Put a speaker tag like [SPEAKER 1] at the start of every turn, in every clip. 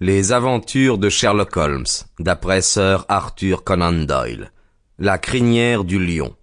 [SPEAKER 1] Les aventures de Sherlock Holmes, d'après Sir Arthur Conan Doyle. La crinière du lion.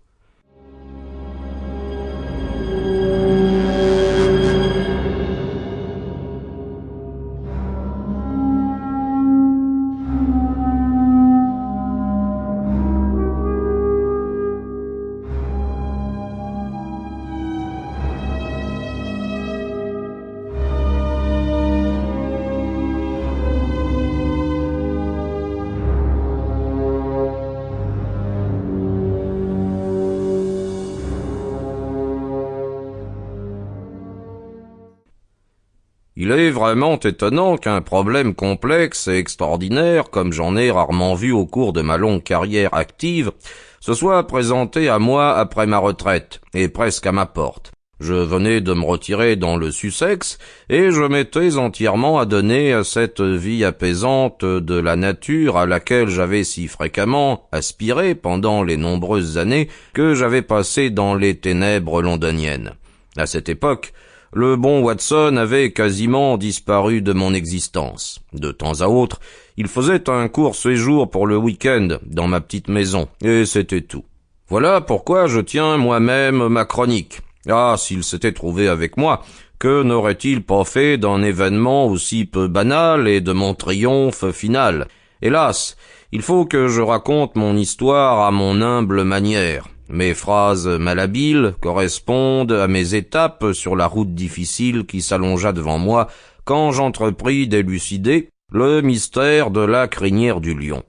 [SPEAKER 1] Il est vraiment étonnant qu'un problème complexe et extraordinaire, comme j'en ai rarement vu au cours de ma longue carrière active, se soit présenté à moi après ma retraite, et presque à ma porte. Je venais de me retirer dans le Sussex, et je m'étais entièrement adonné à cette vie apaisante de la nature à laquelle j'avais si fréquemment aspiré pendant les nombreuses années que j'avais passées dans les ténèbres londoniennes. À cette époque, le bon Watson avait quasiment disparu de mon existence. De temps à autre, il faisait un court séjour pour le week-end dans ma petite maison, et c'était tout. Voilà pourquoi je tiens moi-même ma chronique. Ah, s'il s'était trouvé avec moi, que n'aurait-il pas fait d'un événement aussi peu banal et de mon triomphe final? Hélas, il faut que je raconte mon histoire à mon humble manière. Mes phrases malhabiles correspondent à mes étapes sur la route difficile qui s'allongea devant moi quand j'entrepris d'élucider le mystère de la crinière du lion.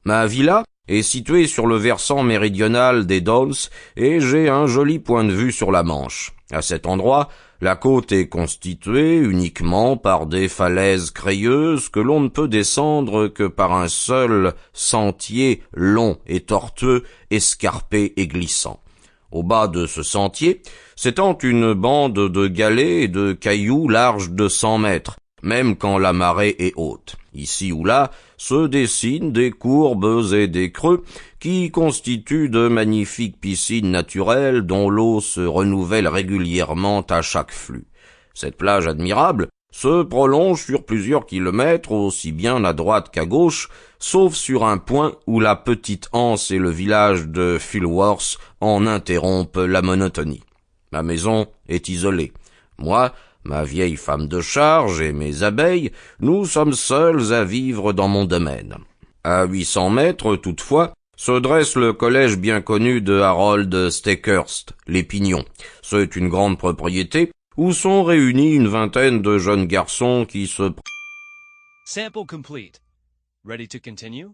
[SPEAKER 1] Ma villa est située sur le versant méridional des Downs et j'ai un joli point de vue sur la Manche. À cet endroit, la côte est constituée uniquement par des falaises crayeuses que l'on ne peut descendre que par un seul sentier long et tortueux, escarpé et glissant. Au bas de ce sentier s'étend une bande de galets et de cailloux larges de 100 mètres, même quand la marée est haute. Ici ou là se dessinent des courbes et des creux qui constituent de magnifiques piscines naturelles dont l'eau se renouvelle régulièrement à chaque flux. Cette plage admirable se prolonge sur plusieurs kilomètres, aussi bien à droite qu'à gauche, sauf sur un point où la petite anse et le village de Filworth en interrompent la monotonie. Ma maison est isolée. Moi, ma vieille femme de charge et mes abeilles, nous sommes seuls à vivre dans mon domaine. À 800 mètres, toutefois, se dresse le collège bien connu de Harold Stackhurst, les Pignons. C'est une grande propriété où sont réunis une vingtaine de jeunes garçons qui se...
[SPEAKER 2] Sample complete. Ready to continue?